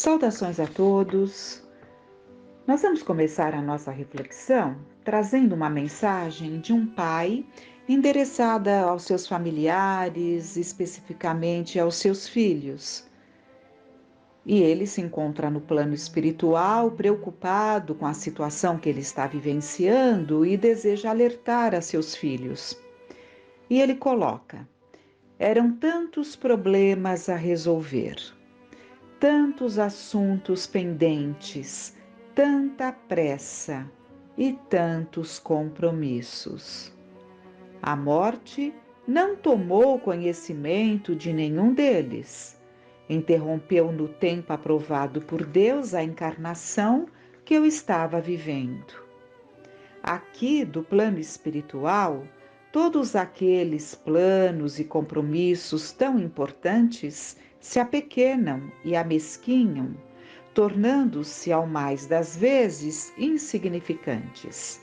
Saudações a todos! Nós vamos começar a nossa reflexão trazendo uma mensagem de um pai endereçada aos seus familiares, especificamente aos seus filhos. E ele se encontra no plano espiritual, preocupado com a situação que ele está vivenciando e deseja alertar a seus filhos. E ele coloca: eram tantos problemas a resolver. Tantos assuntos pendentes, tanta pressa e tantos compromissos. A morte não tomou conhecimento de nenhum deles. Interrompeu no tempo aprovado por Deus a encarnação que eu estava vivendo. Aqui, do plano espiritual, todos aqueles planos e compromissos tão importantes se apequenam e amesquinham, tornando-se ao mais das vezes insignificantes.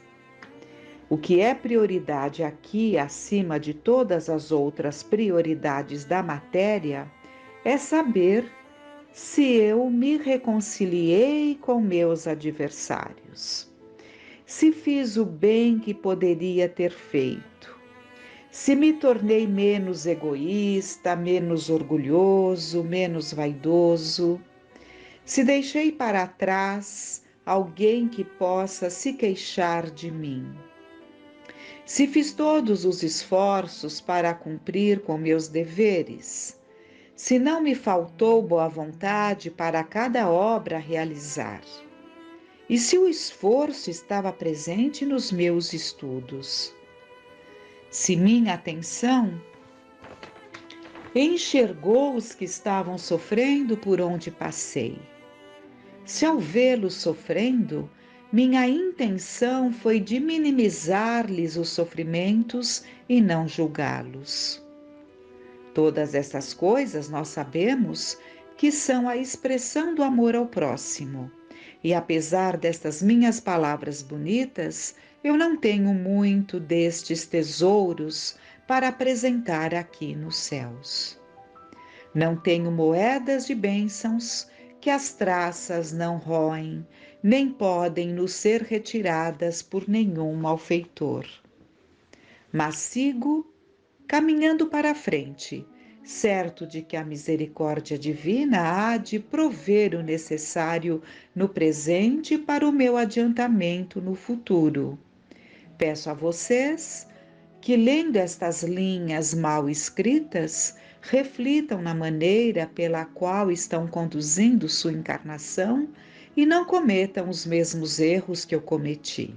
O que é prioridade aqui acima de todas as outras prioridades da matéria é saber se eu me reconciliei com meus adversários, se fiz o bem que poderia ter feito, se me tornei menos egoísta, menos orgulhoso, menos vaidoso, se deixei para trás alguém que possa se queixar de mim, se fiz todos os esforços para cumprir com meus deveres, se não me faltou boa vontade para cada obra a realizar, e se o esforço estava presente nos meus estudos. Se minha atenção enxergou os que estavam sofrendo por onde passei. Se ao vê-los sofrendo, minha intenção foi de minimizar-lhes os sofrimentos e não julgá-los. Todas essas coisas nós sabemos que são a expressão do amor ao próximo. E apesar destas minhas palavras bonitas, eu não tenho muito destes tesouros para apresentar aqui nos céus. Não tenho moedas de bênçãos que as traças não roem, nem podem nos ser retiradas por nenhum malfeitor. Mas sigo caminhando para a frente, certo de que a misericórdia divina há de prover o necessário no presente para o meu adiantamento no futuro. Peço a vocês que, lendo estas linhas mal escritas, reflitam na maneira pela qual estão conduzindo sua encarnação e não cometam os mesmos erros que eu cometi.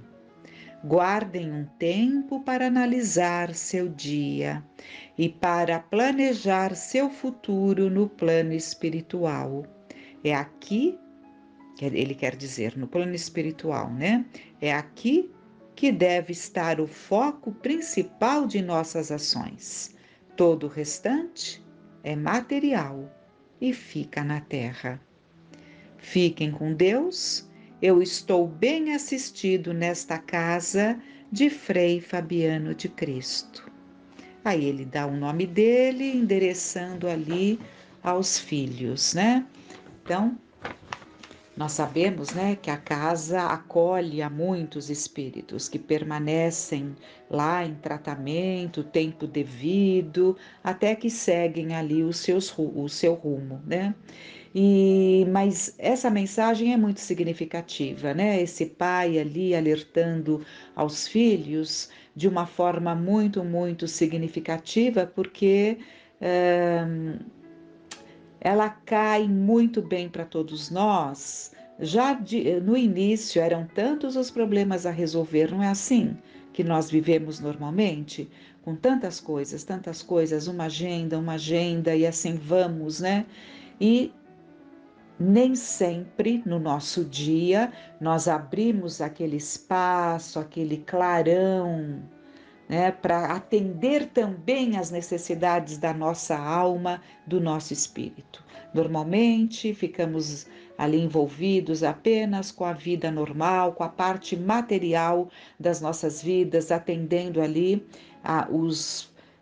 Guardem um tempo para analisar seu dia e para planejar seu futuro no plano espiritual. É aqui, ele quer dizer, no plano espiritual, né? É aqui que deve estar o foco principal de nossas ações. Todo o restante é material e fica na terra. Fiquem com Deus. Eu estou bem assistido nesta casa de Frei Fabiano de Cristo. Aí ele dá o nome dele, endereçando ali aos filhos, né? Então, nós sabemos, né, que a casa acolhe a muitos espíritos que permanecem lá em tratamento, tempo devido, até que seguem ali o seu rumo, né? Mas essa mensagem é muito significativa, né? Esse pai ali alertando aos filhos de uma forma muito, muito significativa, porque ela cai muito bem para todos nós. No início eram tantos os problemas a resolver, não é assim que nós vivemos normalmente? Com tantas coisas, uma agenda e assim vamos, né? E nem sempre no nosso dia nós abrimos aquele espaço, aquele clarão, né, para atender também às necessidades da nossa alma, do nosso espírito. Normalmente ficamos ali envolvidos apenas com a vida normal, com a parte material das nossas vidas, atendendo ali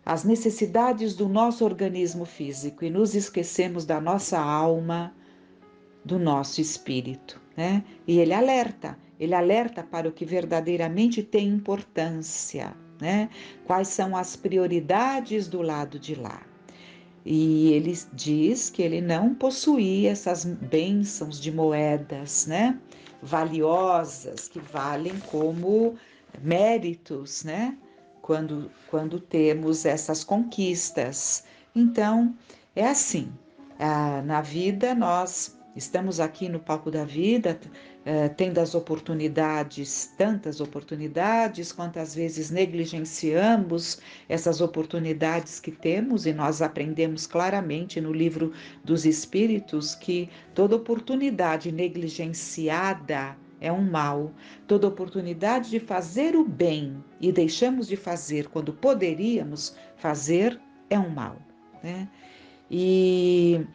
as necessidades do nosso organismo físico e nos esquecemos da nossa alma, do nosso espírito, né? E ele alerta para o que verdadeiramente tem importância, né? Quais são as prioridades do lado de lá. E ele diz que ele não possuía essas bênçãos de moedas, né? Valiosas, que valem como méritos, né? Quando temos essas conquistas. Então, é assim, na vida nós estamos aqui no palco da vida, tendo as oportunidades, tantas oportunidades, quantas vezes negligenciamos essas oportunidades que temos, e nós aprendemos claramente no livro dos Espíritos que toda oportunidade negligenciada é um mal, toda oportunidade de fazer o bem e deixamos de fazer quando poderíamos fazer é um mal, né? E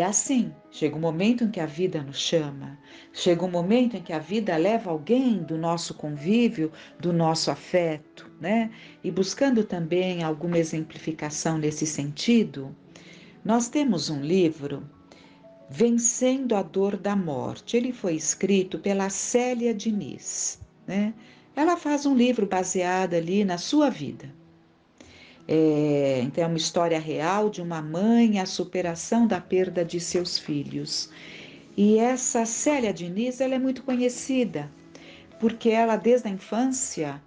assim, chega um momento em que a vida nos chama, chega um momento em que a vida leva alguém do nosso convívio, do nosso afeto, né? E buscando também alguma exemplificação nesse sentido, nós temos um livro, Vencendo a Dor da Morte. Ele foi escrito pela Célia Diniz, né? Ela faz um livro baseado ali na sua vida. Então, é uma história real de uma mãe, a superação da perda de seus filhos. E essa Célia Diniz, ela é muito conhecida, porque ela, desde a infância,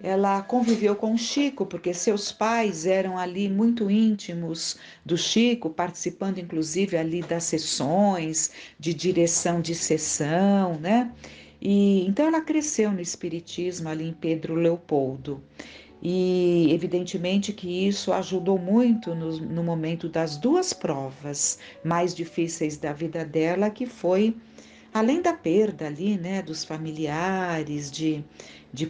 ela conviveu com o Chico, porque seus pais eram ali muito íntimos do Chico, participando inclusive ali das sessões, de direção de sessão, né? E então ela cresceu no espiritismo ali em Pedro Leopoldo. E evidentemente que isso ajudou muito no momento das duas provas mais difíceis da vida dela, que foi, além da perda ali, né, dos familiares, de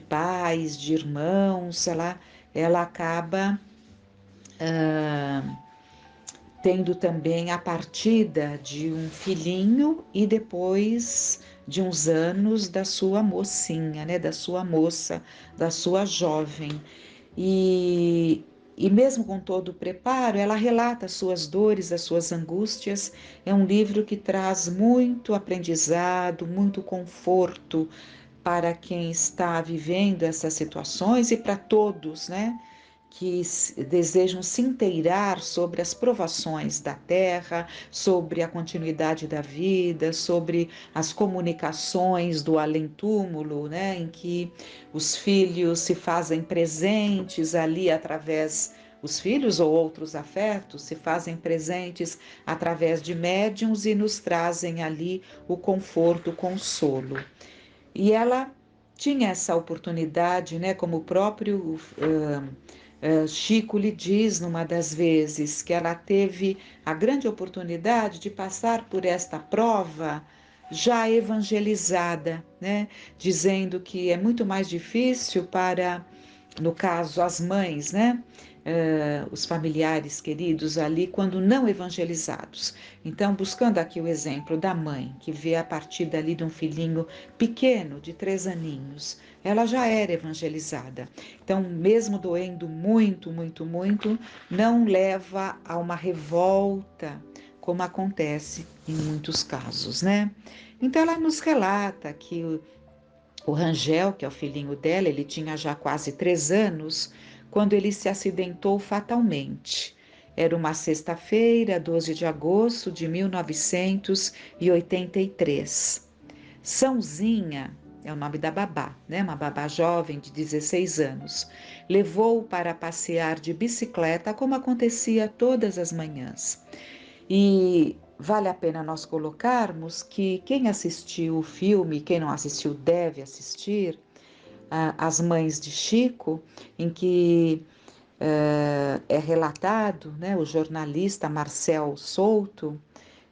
pais, de irmãos, ela acaba tendo também a partida de um filhinho e depois de uns anos da sua mocinha, né, da sua moça, da sua jovem. E, e mesmo com todo o preparo, ela relata as suas dores, as suas angústias. É um livro que traz muito aprendizado, muito conforto para quem está vivendo essas situações e para todos, né? Que desejam se inteirar sobre as provações da terra, sobre a continuidade da vida, sobre as comunicações do além-túmulo, né, em que os filhos se fazem presentes ali através, os filhos ou outros afetos se fazem presentes através de médiuns e nos trazem ali o conforto, o consolo. E ela tinha essa oportunidade, né, como o próprio Chico lhe diz numa das vezes, que ela teve a grande oportunidade de passar por esta prova já evangelizada, né? Dizendo que é muito mais difícil para, no caso, as mães, né? Os familiares queridos ali, quando não evangelizados. Então, buscando aqui o exemplo da mãe, que vê a partir dali de um filhinho pequeno, de 3 aninhos, ela já era evangelizada. Então, mesmo doendo muito, muito, muito, não leva a uma revolta, como acontece em muitos casos, né? Então, ela nos relata que o Rangel, que é o filhinho dela, ele tinha já quase 3 anos, quando ele se acidentou fatalmente. Era uma sexta-feira, 12 de agosto de 1983. Sãozinha é o nome da babá, né? Uma babá jovem de 16 anos. Levou-o para passear de bicicleta, como acontecia todas as manhãs. E vale a pena nós colocarmos que quem assistiu o filme, quem não assistiu deve assistir, As Mães de Chico, em que é relatado, né, o jornalista Marcel Souto,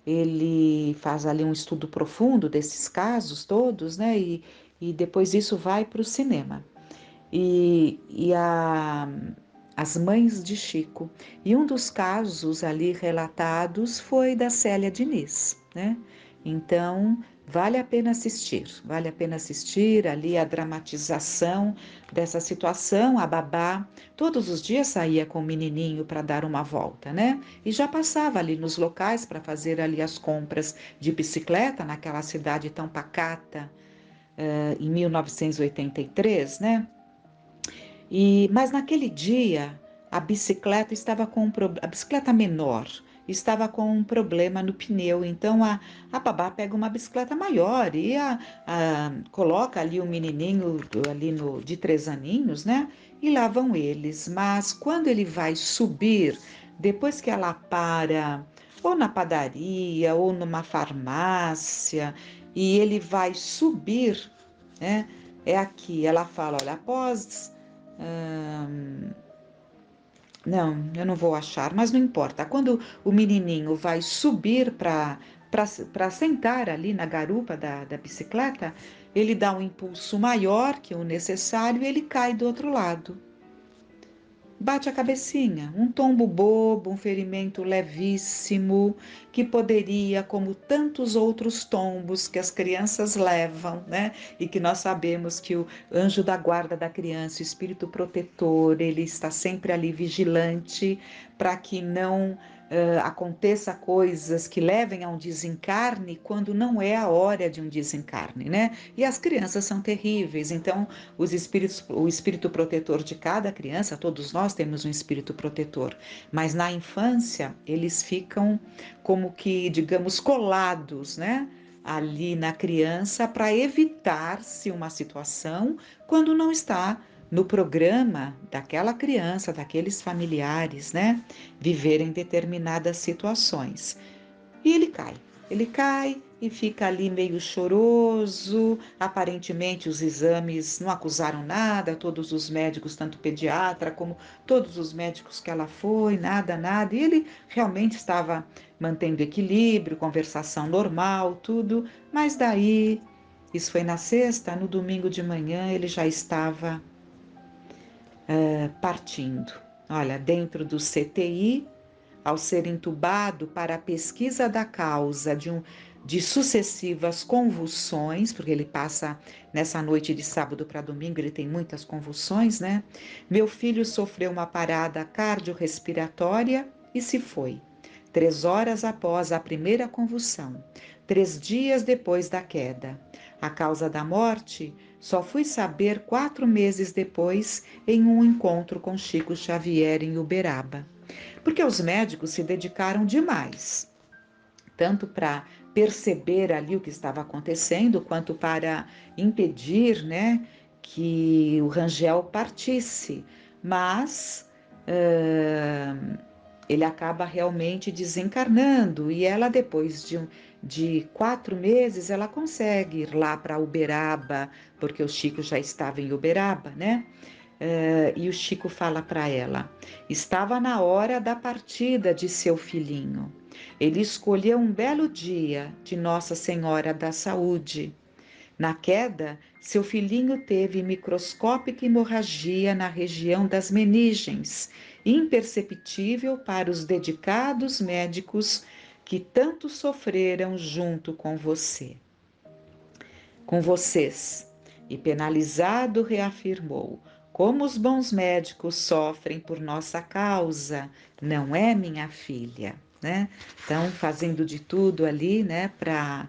ele faz ali um estudo profundo desses casos todos, né, e depois isso vai para o cinema. As Mães de Chico. E um dos casos ali relatados foi da Célia Diniz, né? Então, vale a pena assistir ali a dramatização dessa situação. A babá todos os dias saía com o menininho para dar uma volta, né? E já passava ali nos locais para fazer ali as compras de bicicleta naquela cidade tão pacata, em 1983, né? Mas naquele dia a bicicleta menor estava com um problema no pneu. Então a babá pega uma bicicleta maior e coloca ali o menininho ali de 3 aninhos, né? E lá vão eles. Mas quando ele vai subir, depois que ela para ou na padaria ou numa farmácia e ele vai subir, né? É aqui, ela fala, olha, após não, eu não vou achar, mas não importa. Quando o menininho vai subir para sentar ali na garupa da bicicleta, ele dá um impulso maior que o necessário e ele cai do outro lado. Bate a cabecinha, um tombo bobo, um ferimento levíssimo, que poderia, como tantos outros tombos que as crianças levam, né? E que nós sabemos que o anjo da guarda da criança, o espírito protetor, ele está sempre ali vigilante para que não aconteça coisas que levem a um desencarne quando não é a hora de um desencarne, né? E as crianças são terríveis, então o espírito protetor de cada criança, todos nós temos um espírito protetor, mas na infância eles ficam como que, digamos, colados, né? Ali na criança para evitar-se uma situação quando não está no programa daquela criança, daqueles familiares, né? Viverem determinadas situações. E ele cai e fica ali meio choroso. Aparentemente os exames não acusaram nada, todos os médicos, tanto pediatra como todos os médicos que ela foi, nada, nada. E ele realmente estava mantendo equilíbrio, conversação normal, tudo. Mas daí, isso foi na sexta, no domingo de manhã ele já estava partindo. Olha, dentro do CTI, ao ser entubado para a pesquisa da causa de sucessivas convulsões, porque ele passa nessa noite de sábado para domingo, ele tem muitas convulsões, né? Meu filho sofreu uma parada cardiorrespiratória e se foi. 3 horas após a primeira convulsão, 3 dias depois da queda. A causa da morte só fui saber 4 meses depois, em um encontro com Chico Xavier em Uberaba. Porque os médicos se dedicaram demais, tanto para perceber ali o que estava acontecendo, quanto para impedir, né, que o Rangel partisse. Mas ele acaba realmente desencarnando e ela, depois de 4 meses, ela consegue ir lá para Uberaba, porque o Chico já estava em Uberaba, né? E o Chico fala para ela: estava na hora da partida de seu filhinho. Ele escolheu um belo dia de Nossa Senhora da Saúde. Na queda, seu filhinho teve microscópica hemorragia na região das meninges, imperceptível para os dedicados médicos que tanto sofreram junto com vocês. E penalizado reafirmou: como os bons médicos sofrem por nossa causa, não é, minha filha, né? Então, fazendo de tudo ali, né, para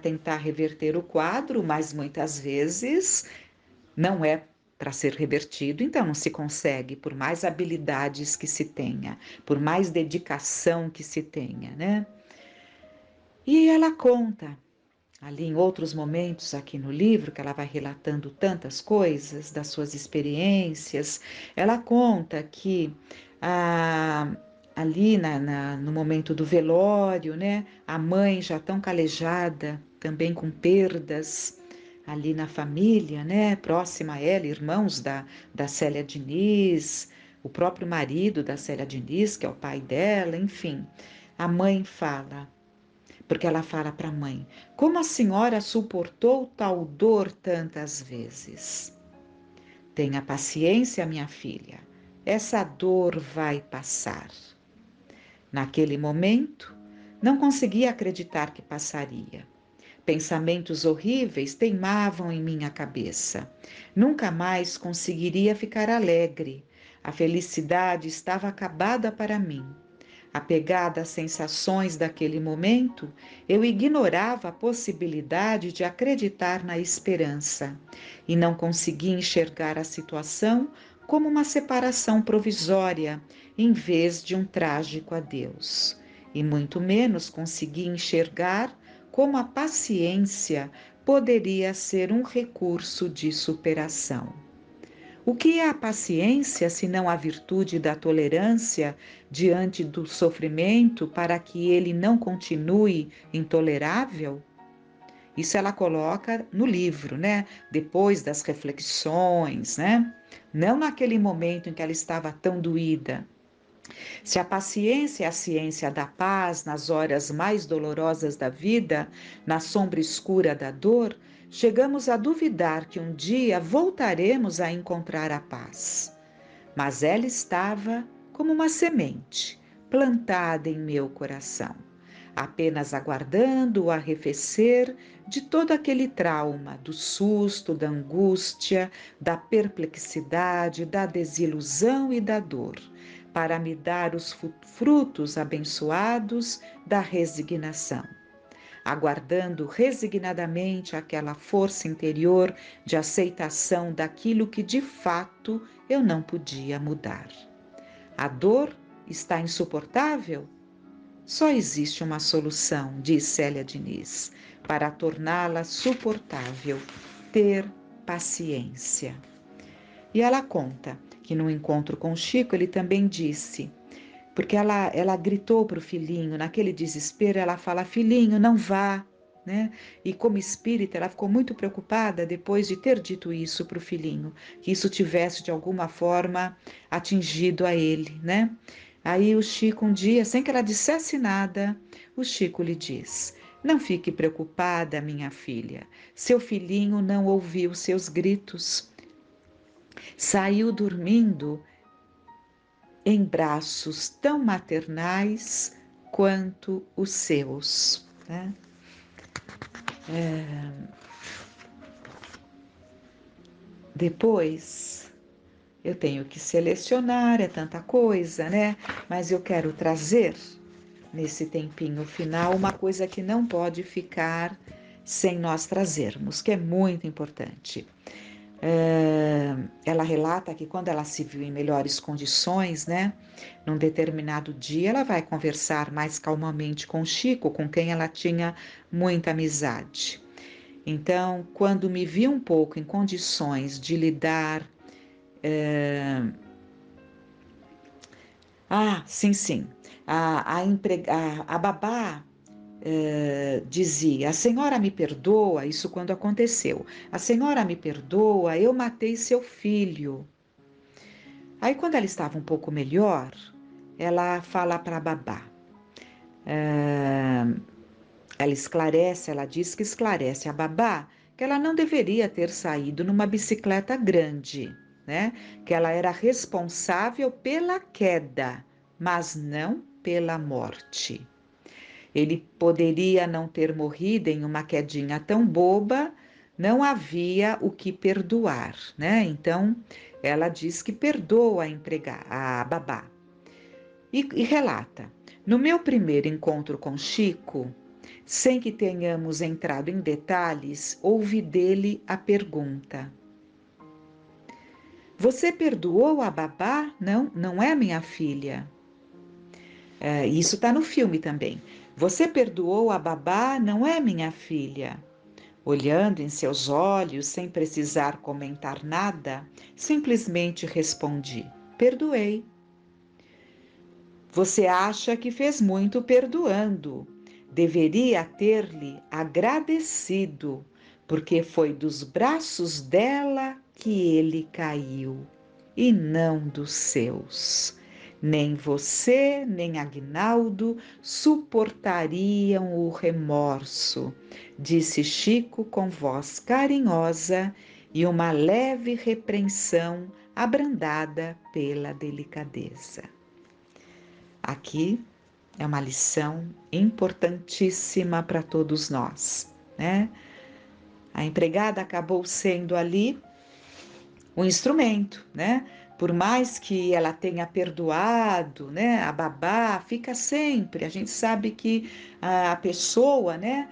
tentar reverter o quadro, mas muitas vezes não é para ser revertido, então não se consegue, por mais habilidades que se tenha, por mais dedicação que se tenha, né? E ela conta ali em outros momentos aqui no livro, que ela vai relatando tantas coisas das suas experiências, ela conta que ali no momento do velório, né, a mãe já tão calejada, também com perdas ali na família, né, próxima a ela, irmãos da Célia Diniz, o próprio marido da Célia Diniz, que é o pai dela, enfim. A mãe fala, porque ela fala para a mãe: como a senhora suportou tal dor tantas vezes? Tenha paciência, minha filha, essa dor vai passar. Naquele momento, não conseguia acreditar que passaria. Pensamentos horríveis teimavam em minha cabeça. Nunca mais conseguiria ficar alegre. A felicidade estava acabada para mim. Apegada às sensações daquele momento, eu ignorava a possibilidade de acreditar na esperança e não conseguia enxergar a situação como uma separação provisória em vez de um trágico adeus. E muito menos conseguia enxergar como a paciência poderia ser um recurso de superação. O que é a paciência, senão a virtude da tolerância diante do sofrimento para que ele não continue intolerável? Isso ela coloca no livro, né? Depois das reflexões, né? Não naquele momento em que ela estava tão doída. Se a paciência é a ciência da paz nas horas mais dolorosas da vida, na sombra escura da dor, chegamos a duvidar que um dia voltaremos a encontrar a paz. Mas ela estava como uma semente plantada em meu coração, apenas aguardando o arrefecer de todo aquele trauma, do susto, da angústia, da perplexidade, da desilusão e da dor, para me dar os frutos abençoados da resignação, aguardando resignadamente aquela força interior de aceitação daquilo que de fato eu não podia mudar. A dor está insuportável? Só existe uma solução, diz Célia Diniz, para torná-la suportável: ter paciência. E ela conta que no encontro com Chico ele também disse, porque ela gritou para o filhinho, naquele desespero ela fala: filhinho, não vá, né? E como espírita ela ficou muito preocupada depois de ter dito isso para o filhinho, que isso tivesse de alguma forma atingido a ele, né? Aí o Chico um dia, sem que ela dissesse nada, o Chico lhe diz: não fique preocupada, minha filha, seu filhinho não ouviu seus gritos. Saiu dormindo em braços tão maternais quanto os seus. Né? Depois, eu tenho que selecionar, é tanta coisa, né? Mas eu quero trazer, nesse tempinho final, uma coisa que não pode ficar sem nós trazermos, que é muito importante. Ela relata que quando ela se viu em melhores condições, né, num determinado dia, ela vai conversar mais calmamente com Chico, com quem ela tinha muita amizade. Então, quando me vi um pouco em condições de lidar... sim. A babá dizia: a senhora me perdoa, isso quando aconteceu. A senhora me perdoa, eu matei seu filho. Aí, quando ela estava um pouco melhor, ela fala para a babá. Ela esclarece, ela diz que esclarece a babá que ela não deveria ter saído numa bicicleta grande, né? Que ela era responsável pela queda, mas não pela morte. Ele poderia não ter morrido em uma quedinha tão boba, não havia o que perdoar, né? Então, ela diz que perdoa a babá. E relata: no meu primeiro encontro com Chico, sem que tenhamos entrado em detalhes, ouvi dele a pergunta: você perdoou a babá? Não, não é minha filha. Isso está no filme também. Você perdoou a babá? Não é minha filha. Olhando em seus olhos, sem precisar comentar nada, simplesmente respondi: perdoei. Você acha que fez muito perdoando. Deveria ter-lhe agradecido, porque foi dos braços dela que ele caiu, e não dos seus. Nem você, nem Aguinaldo suportariam o remorso, disse Chico com voz carinhosa e uma leve repreensão abrandada pela delicadeza. Aqui é uma lição importantíssima para todos nós. né? A empregada acabou sendo ali um instrumento, né? Por mais que ela tenha perdoado, né? A babá fica sempre. A gente sabe que a pessoa, né?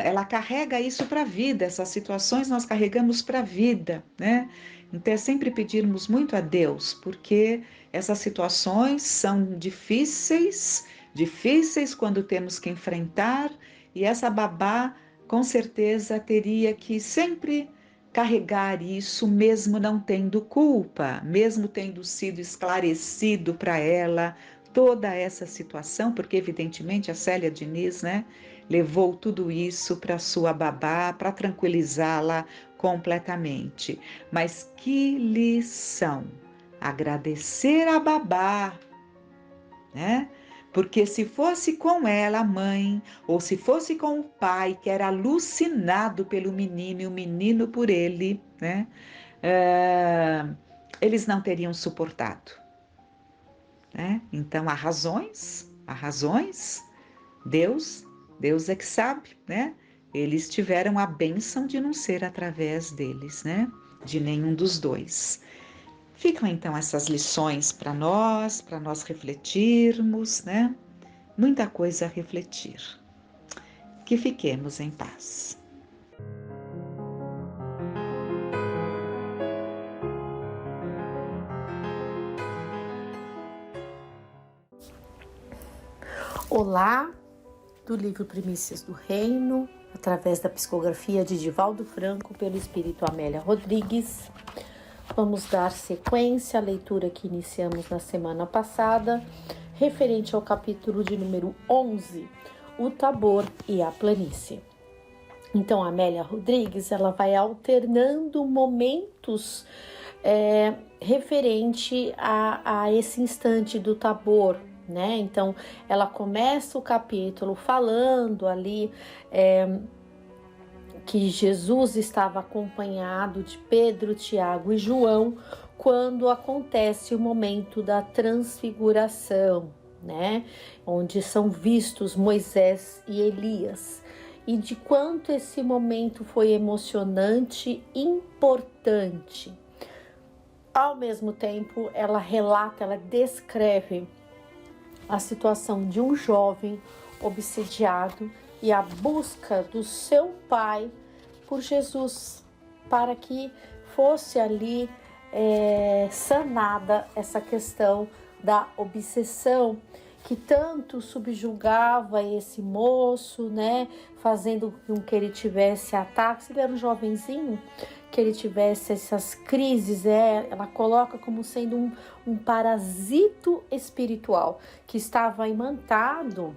Ela carrega isso para a vida. Essas situações nós carregamos para a vida, né? Então é sempre pedirmos muito a Deus, porque essas situações são difíceis, difíceis quando temos que enfrentar, e essa babá com certeza teria que sempre carregar isso, mesmo não tendo culpa, mesmo tendo sido esclarecido para ela toda essa situação, porque evidentemente a Célia Diniz, né, levou tudo isso para sua babá, para tranquilizá-la completamente. Mas que lição! Agradecer a babá, né? Porque se fosse com ela, a mãe, ou se fosse com o pai, que era alucinado pelo menino e o menino por ele, né? Eles não teriam suportado, né? Então, há razões, Deus, Deus é que sabe, né? Eles tiveram a bênção de não ser através deles, né? De nenhum dos dois. Ficam então essas lições para nós refletirmos, né? Muita coisa a refletir. Que fiquemos em paz. Olá, do livro Primícias do Reino, através da psicografia de Divaldo Franco, pelo Espírito Amélia Rodrigues. Vamos dar sequência à leitura que iniciamos na semana passada, referente ao capítulo de número 11, o Tabor e a Planície. Então, a Amélia Rodrigues, ela vai alternando momentos referente a esse instante do Tabor, né? Então, ela começa o capítulo falando ali que Jesus estava acompanhado de Pedro, Tiago e João quando acontece o momento da transfiguração, né? Onde são vistos Moisés e Elias. E de quanto esse momento foi emocionante, importante. Ao mesmo tempo, ela relata, ela descreve a situação de um jovem obsediado e a busca do seu pai por Jesus, para que fosse ali sanada essa questão da obsessão que tanto subjugava esse moço, né, fazendo com que ele tivesse ataques. Ele era um jovenzinho, que ele tivesse essas crises, ela coloca como sendo um parasito espiritual que estava imantado,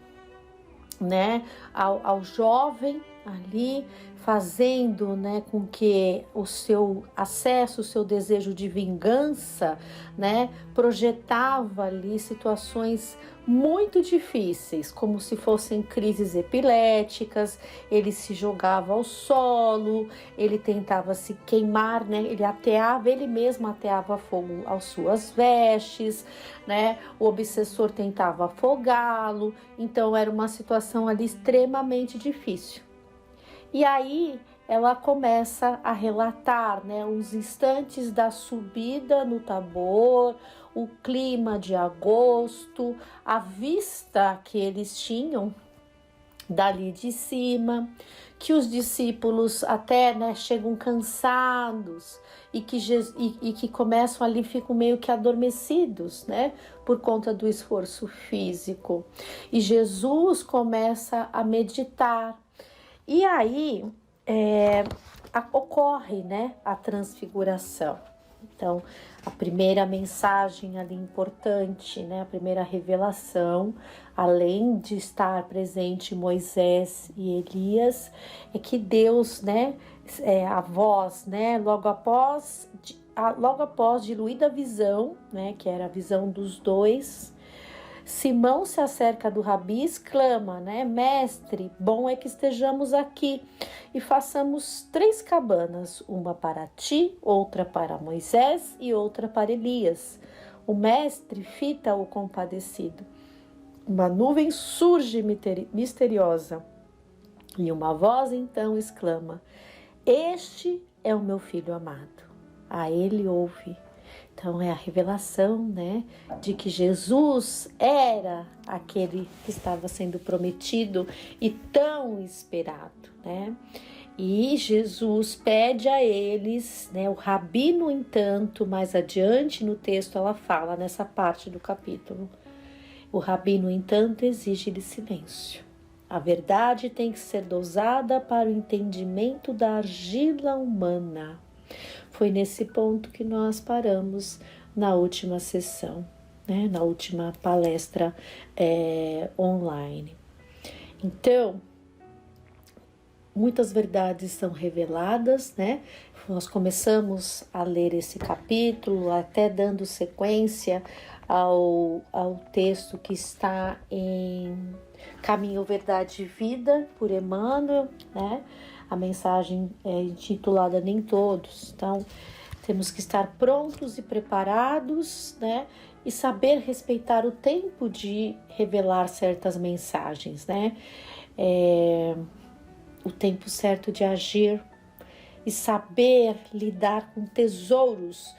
né, ao jovem ali, fazendo, né, com que o seu acesso, o seu desejo de vingança, né, projetava ali situações muito difíceis, como se fossem crises epiléticas. Ele se jogava ao solo, ele tentava se queimar, né, ele mesmo ateava fogo às suas vestes, né, o obsessor tentava afogá-lo. Então era uma situação ali extremamente difícil. E aí ela começa a relatar, né, os instantes da subida no Tabor, o clima de agosto, a vista que eles tinham dali de cima, que os discípulos até, né, chegam cansados e que começam ali, ficam meio que adormecidos, né, por conta do esforço físico. E Jesus começa a meditar. E aí ocorre, né, a transfiguração. Então, a primeira mensagem ali importante, né, a primeira revelação, além de estar presente Moisés e Elias, é que Deus, né, a voz, né, logo após diluída a visão, né, que era a visão dos dois, Simão se acerca do Rabi e exclama, né, mestre, bom é que estejamos aqui e façamos 3 cabanas, uma para ti, outra para Moisés e outra para Elias. O mestre fita o compadecido. Uma nuvem surge misteriosa E uma voz então exclama: Este é o meu filho amado, a ele ouve. Então é a revelação, né, de que Jesus era aquele que estava sendo prometido e tão esperado, né? E Jesus pede a eles, né, o Rabi, no entanto, mais adiante no texto ela fala, nessa parte do capítulo, o Rabi, no entanto, exige-lhe silêncio. A verdade tem que ser dosada para o entendimento da argila humana. Foi nesse ponto que nós paramos na última sessão, né, na última palestra online. Então, muitas verdades são reveladas, né? Nós começamos a ler esse capítulo, até dando sequência ao texto que está em Caminho, Verdade e Vida, por Emmanuel, né? A mensagem é intitulada Nem Todos. Então, temos que estar prontos e preparados, né? E saber respeitar o tempo de revelar certas mensagens, né? O tempo certo de agir e saber lidar com tesouros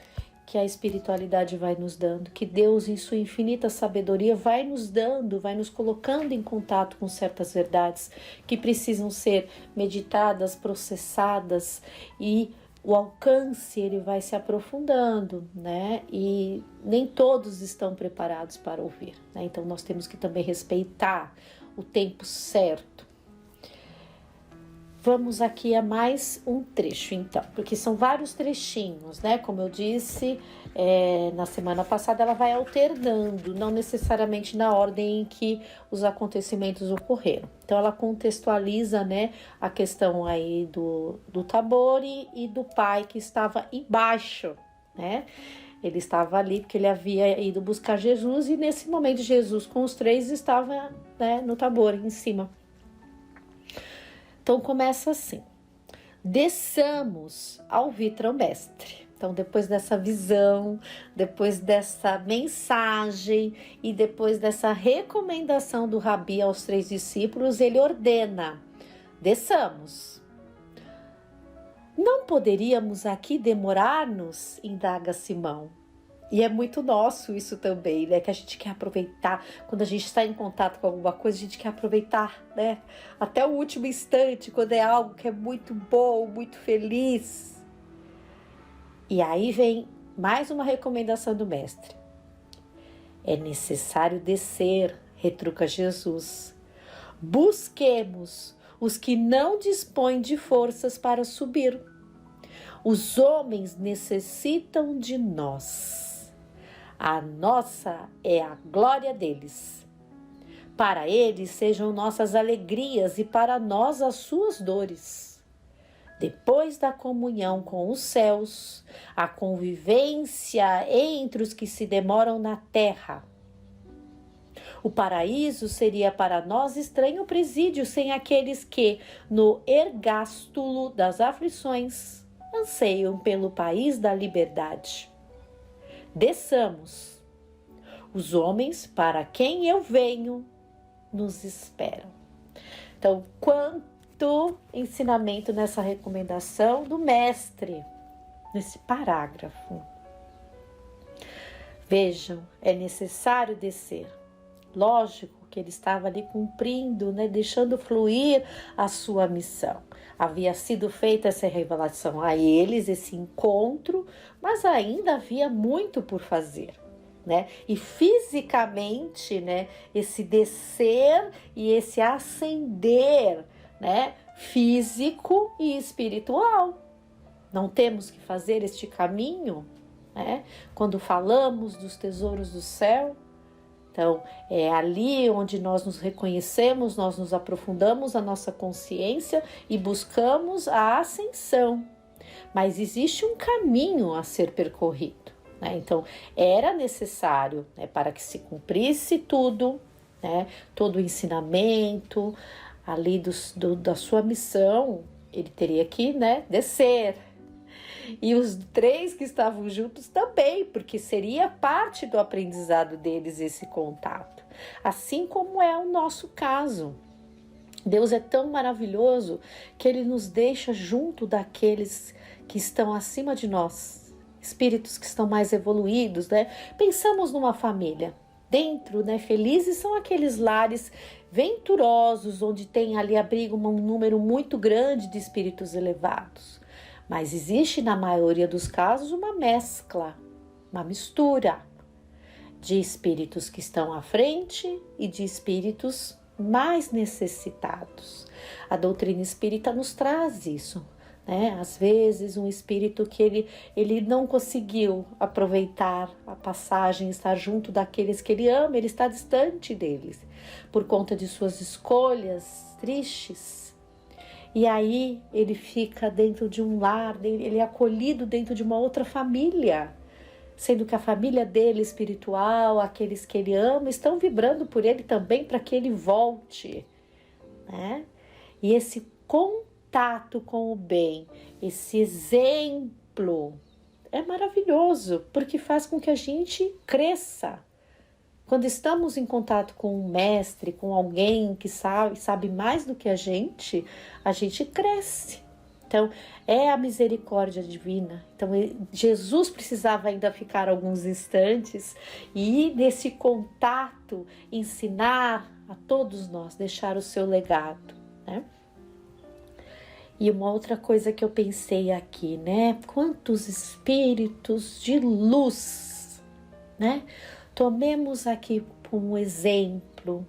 que a espiritualidade vai nos dando, que Deus em sua infinita sabedoria vai nos dando, vai nos colocando em contato com certas verdades que precisam ser meditadas, processadas, e o alcance ele vai se aprofundando, né? E nem todos estão preparados para ouvir, né? Então nós temos que também respeitar o tempo certo. Vamos aqui a mais um trecho, então, porque são vários trechinhos, né? Como eu disse, na semana passada ela vai alternando, não necessariamente na ordem em que os acontecimentos ocorreram. Então, ela contextualiza, né, a questão aí do Tabor e do pai que estava embaixo, né? Ele estava ali porque ele havia ido buscar Jesus e nesse momento Jesus com os três estava, né, no Tabor, em cima. Então começa assim: desçamos ao vitrão-mestre. Então depois dessa visão, depois dessa mensagem e depois dessa recomendação do Rabi aos 3 discípulos, ele ordena: desçamos. Não poderíamos aqui demorar-nos? Indaga Simão. E é muito nosso isso também, né? Que a gente quer aproveitar. Quando a gente está em contato com alguma coisa, a gente quer aproveitar, né? Até o último instante, quando é algo que é muito bom, muito feliz. E aí vem mais uma recomendação do mestre. É necessário descer, retruca Jesus. Busquemos os que não dispõem de forças para subir. Os homens necessitam de nós. A nossa é a glória deles. Para eles sejam nossas alegrias e para nós as suas dores. Depois da comunhão com os céus, a convivência entre os que se demoram na terra. O paraíso seria para nós estranho presídio sem aqueles que, no ergástulo das aflições, anseiam pelo país da liberdade. Desçamos. Os homens para quem eu venho nos esperam. Então, quanto ensinamento nessa recomendação do mestre, nesse parágrafo. Vejam, é necessário descer. Lógico que ele estava ali cumprindo, né, deixando fluir a sua missão. Havia sido feita essa revelação a eles, esse encontro, mas ainda havia muito por fazer, né? E fisicamente, né, esse descer e esse ascender, né, físico e espiritual. Não temos que fazer este caminho, né? Quando falamos dos tesouros do céu. Então, é ali onde nós nos reconhecemos, nós nos aprofundamos a nossa consciência e buscamos a ascensão. Mas existe um caminho a ser percorrido, né? Então, era necessário, né, para que se cumprisse tudo, né, todo o ensinamento ali da sua missão, ele teria que, né, descer. E os 3 que estavam juntos também, porque seria parte do aprendizado deles esse contato. Assim como é o nosso caso. Deus é tão maravilhoso que Ele nos deixa junto daqueles que estão acima de nós, espíritos que estão mais evoluídos, né? Pensamos numa família. Dentro, né, felizes são aqueles lares venturosos, onde tem ali abrigo um número muito grande de espíritos elevados. Mas existe, na maioria dos casos, uma mescla, uma mistura de espíritos que estão à frente e de espíritos mais necessitados. A doutrina espírita nos traz isso, né? Às vezes um espírito que ele não conseguiu aproveitar a passagem, estar junto daqueles que ele ama, ele está distante deles, por conta de suas escolhas tristes. E aí ele fica dentro de um lar, ele é acolhido dentro de uma outra família, sendo que a família dele espiritual, aqueles que ele ama, estão vibrando por ele também para que ele volte, né? E esse contato com o bem, esse exemplo é maravilhoso, porque faz com que a gente cresça. Quando estamos em contato com um mestre, com alguém que sabe mais do que a gente cresce. Então, é a misericórdia divina. Então, Jesus precisava ainda ficar alguns instantes e, nesse contato, ensinar a todos nós, deixar o seu legado, né? E uma outra coisa que eu pensei aqui, né? Quantos espíritos de luz, né? Tomemos aqui como exemplo,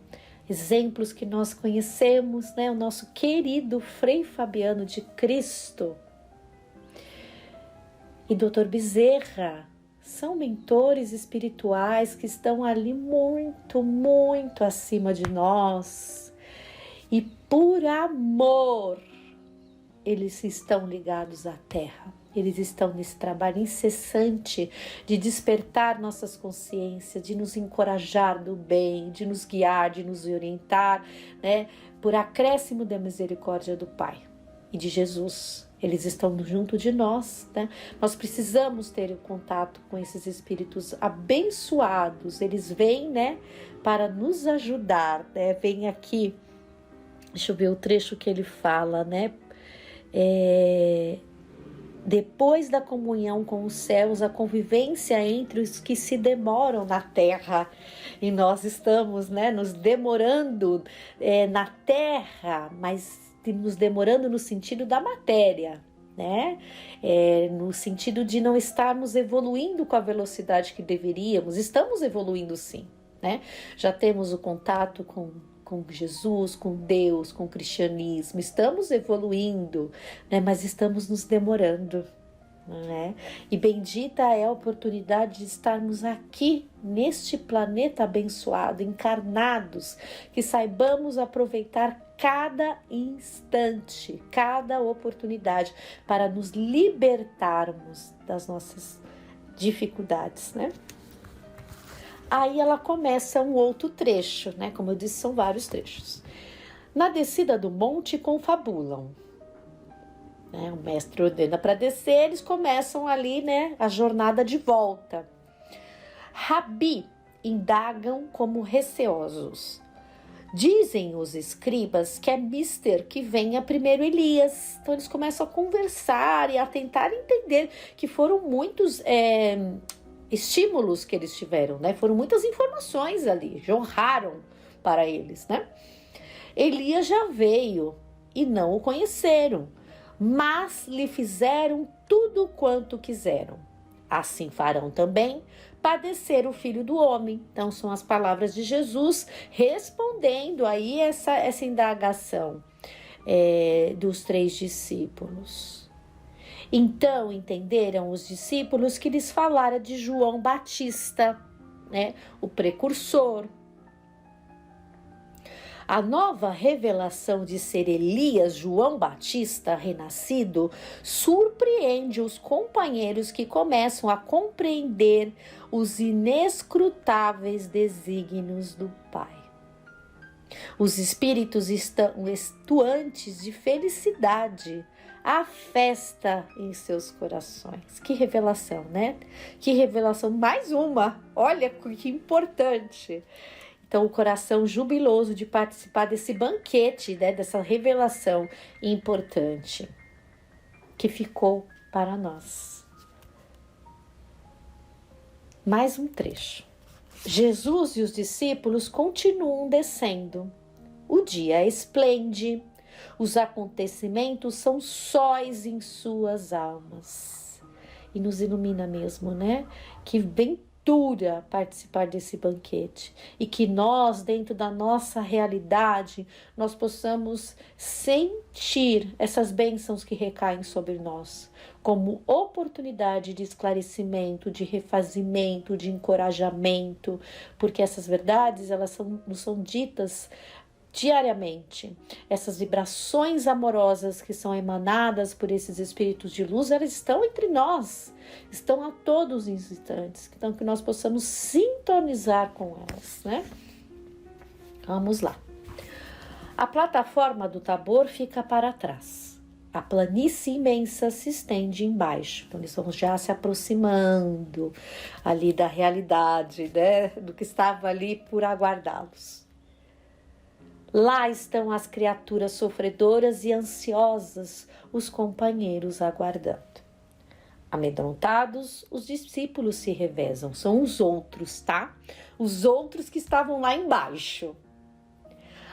exemplos que nós conhecemos, né? O nosso querido Frei Fabiano de Cristo e Dr. Bezerra são mentores espirituais que estão ali muito, muito acima de nós. E por amor, eles estão ligados à Terra. Eles estão nesse trabalho incessante de despertar nossas consciências, de nos encorajar do bem, de nos guiar, de nos orientar, né? Por acréscimo da misericórdia do Pai e de Jesus. Eles estão junto de nós, né? Nós precisamos ter o contato com esses espíritos abençoados. Eles vêm, né, para nos ajudar, né? Vem aqui, deixa eu ver o trecho que ele fala, né? Depois da comunhão com os céus, a convivência entre os que se demoram na terra, e nós estamos, né, nos demorando na terra, mas nos demorando no sentido da matéria, né? No sentido de não estarmos evoluindo com a velocidade que deveríamos. Estamos evoluindo sim, né? Já temos o contato com Jesus, com Deus, com o cristianismo, estamos evoluindo, né? Mas estamos nos demorando, né? E bendita é a oportunidade de estarmos aqui neste planeta abençoado, encarnados, que saibamos aproveitar cada instante, cada oportunidade para nos libertarmos das nossas dificuldades, né? Aí ela começa um outro trecho, né? Como eu disse, são vários trechos. Na descida do monte confabulam, né? O mestre ordena para descer, eles começam ali, né, a jornada de volta. Rabi, indagam como receosos. Dizem os escribas que é mister que venha primeiro Elias. Então eles começam a conversar e a tentar entender que foram muitos estímulos que eles tiveram, né? Foram muitas informações ali, jorraram para eles, né? Elias já veio e não o conheceram, mas lhe fizeram tudo quanto quiseram. Assim farão também padecer o Filho do Homem. Então são as palavras de Jesus respondendo aí essa indagação dos 3 discípulos. Então entenderam os discípulos que lhes falara de João Batista, né, o precursor. A nova revelação de ser Elias João Batista renascido surpreende os companheiros que começam a compreender os inescrutáveis desígnios do Pai. Os espíritos estão estuantes de felicidade, a festa em seus corações. Que revelação, né? Que revelação, mais uma. Olha que importante. Então, o coração jubiloso de participar desse banquete, né, dessa revelação importante que ficou para nós. Mais um trecho. Jesus e os discípulos continuam descendo. O dia esplende, os acontecimentos são sóis em suas almas. E nos ilumina mesmo, né? Que ventura participar desse banquete. E que nós, dentro da nossa realidade, nós possamos sentir essas bênçãos que recaem sobre nós, como oportunidade de esclarecimento, de refazimento, de encorajamento, porque essas verdades, elas nos são ditas diariamente. Essas vibrações amorosas que são emanadas por esses espíritos de luz, elas estão entre nós, estão a todos os instantes, então que nós possamos sintonizar com elas, né? Vamos lá. A plataforma do Tabor fica para trás. A planície imensa se estende embaixo. Então, eles vão já se aproximando ali da realidade, né? Do que estava ali por aguardá-los. Lá estão as criaturas sofredoras e ansiosas, os companheiros aguardando. Amedrontados, os discípulos se revezam. São os outros, tá? Os outros que estavam lá embaixo.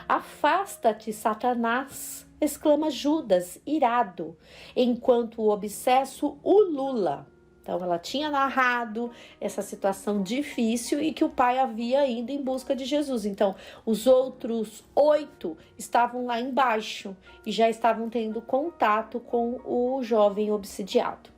Afasta-te, Satanás, exclama Judas, irado, enquanto o obsesso ulula. Então, ela tinha narrado essa situação difícil e que o pai havia ido em busca de Jesus. Então, os outros 8 estavam lá embaixo e já estavam tendo contato com o jovem obsidiado.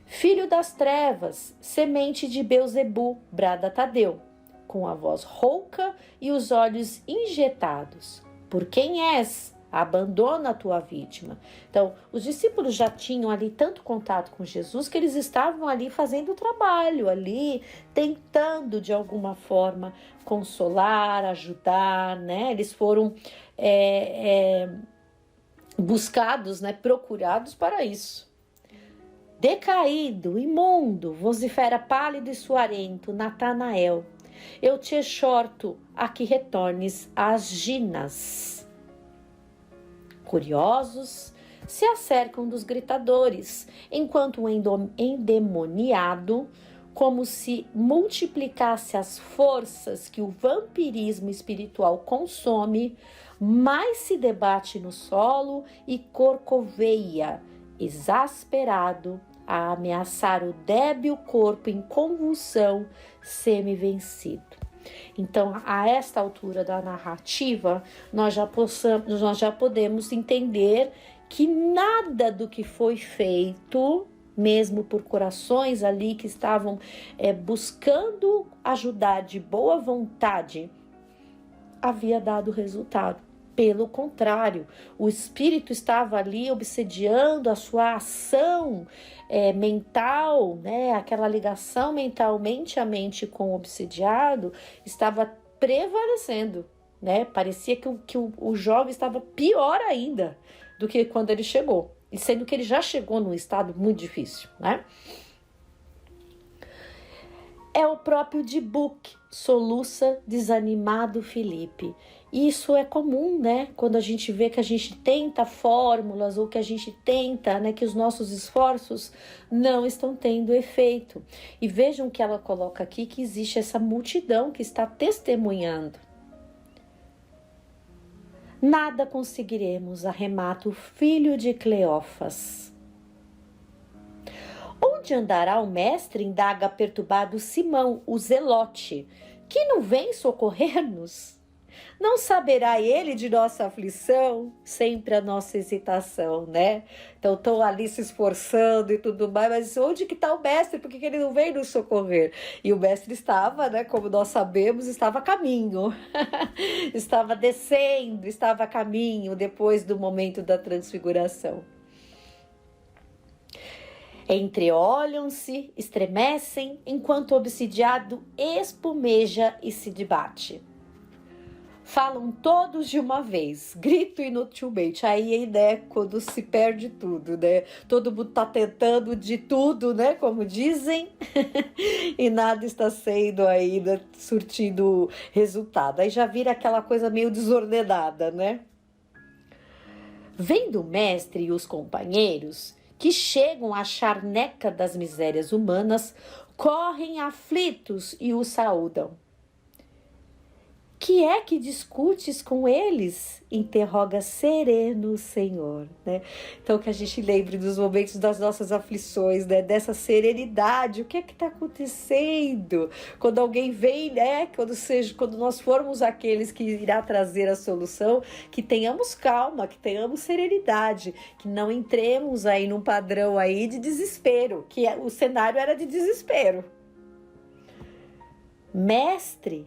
Filho das trevas, semente de Beelzebu, brada Tadeu, com a voz rouca e os olhos injetados. Por quem és? Abandona a tua vítima. Então, os discípulos já tinham ali tanto contato com Jesus que eles estavam ali fazendo o trabalho, ali tentando de alguma forma consolar, ajudar, né? Eles foram buscados, né? Procurados para isso. Decaído, imundo, vocifera pálido e suarento, Natanael, eu te exorto a que retornes às ginas. Curiosos, se acercam dos gritadores, enquanto o endemoniado, como se multiplicasse as forças que o vampirismo espiritual consome, mais se debate no solo e corcoveia, exasperado, a ameaçar o débil corpo em convulsão, semi-vencido. Então, a esta altura da narrativa, nós já podemos entender que nada do que foi feito, mesmo por corações ali que estavam buscando ajudar de boa vontade, havia dado resultado. Pelo contrário, o espírito estava ali obsediando a sua ação mental, né? Aquela ligação mentalmente a mente com o obsediado estava prevalecendo, né? Parecia que o jovem estava pior ainda do que quando ele chegou, e sendo que ele já chegou num estado muito difícil, né? É o próprio Dybbuk, soluça desanimado Felipe. Isso é comum, né? Quando a gente vê que a gente tenta fórmulas ou que a gente tenta, né, que os nossos esforços não estão tendo efeito. E vejam que ela coloca aqui que existe essa multidão que está testemunhando. Nada conseguiremos, arremata o filho de Cleófas. Onde andará o mestre? Indaga perturbado Simão, o zelote, que não vem socorrer-nos? Não saberá ele de nossa aflição? Sempre a nossa hesitação, né? Então, estão ali se esforçando e tudo mais, mas onde que está o mestre? Por que ele não vem nos socorrer? E o mestre estava, né, como nós sabemos, estava a caminho. Estava descendo, estava a caminho depois do momento da transfiguração. Entreolham-se, estremecem, enquanto o obsidiado espumeja e se debate. falam todos de uma vez, grito inutilmente. Aí, né, quando se perde tudo, né? Todo mundo tá tentando de tudo, né? Como dizem, e nada está sendo ainda surtindo resultado. Aí já vira aquela coisa meio desordenada, né? Vendo o mestre e os companheiros, que chegam à charneca das misérias humanas, correm aflitos e o saúdam. Que é que discutes com eles? Interroga sereno o Senhor, né? Então que a gente lembre dos momentos das nossas aflições, né? Dessa serenidade, o que é que está acontecendo? Quando alguém vem, né? Quando nós formos aqueles que irá trazer a solução, que tenhamos calma, que tenhamos serenidade, que não entremos aí num padrão aí de desespero, que o cenário era de desespero. Mestre,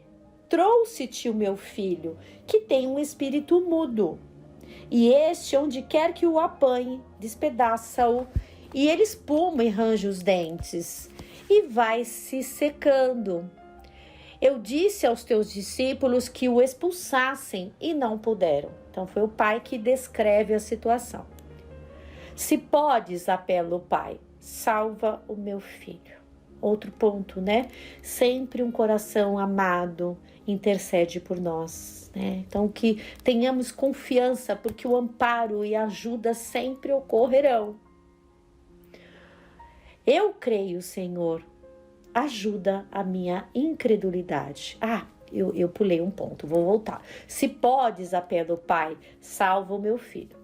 trouxe-te o meu filho, que tem um espírito mudo. E este, onde quer que o apanhe, despedaça-o, e ele espuma e range os dentes, e vai se secando. Eu disse aos teus discípulos que o expulsassem, e não puderam. Então foi o pai que descreve a situação. Se podes, apela o pai, salva o meu filho. Outro ponto, né? Sempre um coração amado intercede por nós, né? Então que tenhamos confiança, porque o amparo e a ajuda sempre ocorrerão. Eu creio, Senhor, ajuda a minha incredulidade. Eu pulei um ponto, vou voltar. Se podes, apelo, Pai, salva o meu filho.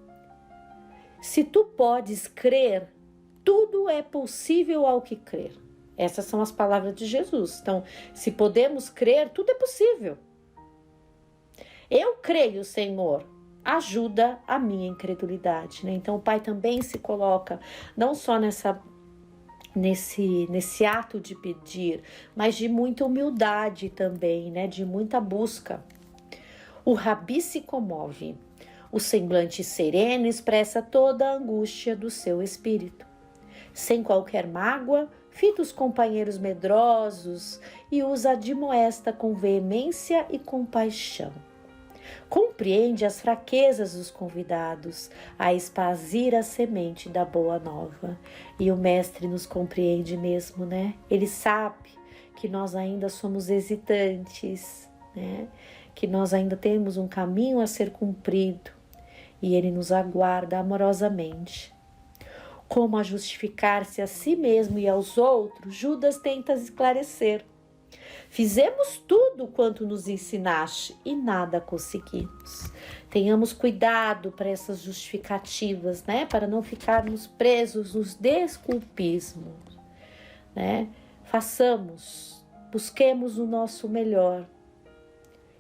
Se tu podes crer, tudo é possível ao que crer. Essas são as palavras de Jesus. Então, se podemos crer, tudo é possível. Eu creio, Senhor, ajuda a minha incredulidade, né? Então, o Pai também se coloca não só nesse ato de pedir, mas de muita humildade também, né? De muita busca. O Rabi se comove. O semblante sereno expressa toda a angústia do seu espírito. Sem qualquer mágoa, fita os companheiros medrosos e os admoesta com veemência e compaixão. Compreende as fraquezas dos convidados, a esparcir a semente da boa nova. E o mestre nos compreende mesmo, né? Ele sabe que nós ainda somos hesitantes, né? Que nós ainda temos um caminho a ser cumprido. E ele nos aguarda amorosamente. Como a justificar-se a si mesmo e aos outros, Judas tenta esclarecer. Fizemos tudo quanto nos ensinaste e nada conseguimos. Tenhamos cuidado para essas justificativas, né? Para não ficarmos presos nos desculpismos, né? Busquemos o nosso melhor.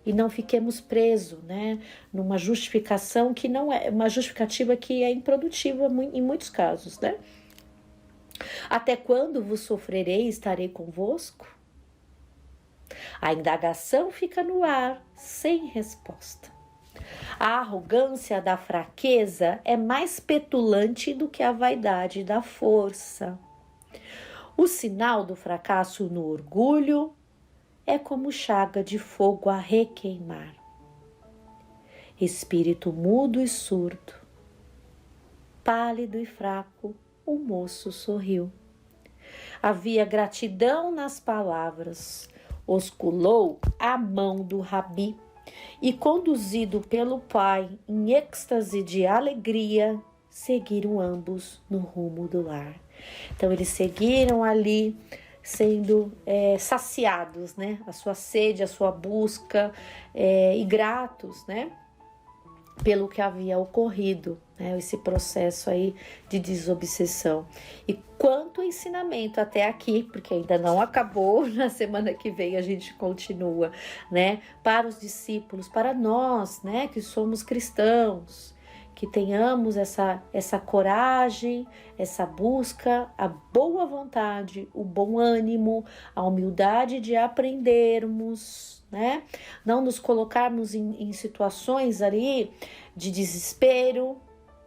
E não fiquemos presos, né, numa justificação que não é uma justificativa que é improdutiva em muitos casos, né? Até quando vos sofrerei e estarei convosco? A indagação fica no ar, sem resposta. A arrogância da fraqueza é mais petulante do que a vaidade da força. O sinal do fracasso no orgulho é como chaga de fogo a requeimar. Espírito mudo e surdo, pálido e fraco, o moço sorriu. Havia gratidão nas palavras, osculou a mão do Rabi e, conduzido pelo pai em êxtase de alegria, seguiram ambos no rumo do lar. Então eles seguiram ali, sendo saciados, né? A sua sede, a sua busca e gratos, né? Pelo que havia ocorrido, né? Esse processo aí de desobsessão. E quanto ensinamento até aqui, porque ainda não acabou, na semana que vem a gente continua, né? Para os discípulos, para nós, né? Que somos cristãos, que tenhamos essa coragem, essa busca, a boa vontade, o bom ânimo, a humildade de aprendermos, né? Não nos colocarmos em situações ali de desespero,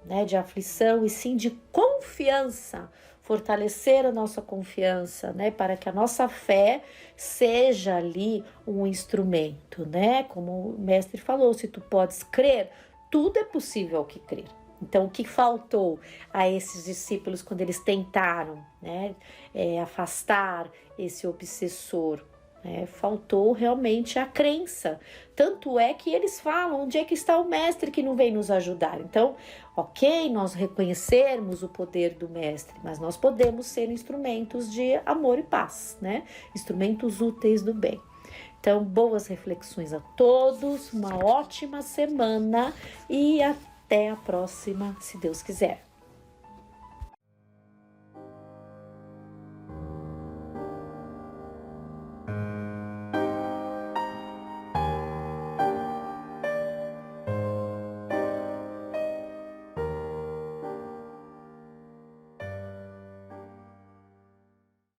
né? De aflição, e sim de confiança. fortalecer a nossa confiança, né? Para que a nossa fé seja ali um instrumento, né? Como o mestre falou, se tu podes crer, tudo é possível ao que crer. Então, o que faltou a esses discípulos quando eles tentaram, né, afastar esse obsessor? Faltou realmente a crença. Tanto é que eles falam, onde é que está o mestre que não vem nos ajudar? Então, ok, nós reconhecermos o poder do mestre, mas nós podemos ser instrumentos de amor e paz, né? Instrumentos úteis do bem. Então, boas reflexões a todos, uma ótima semana e até a próxima, se Deus quiser.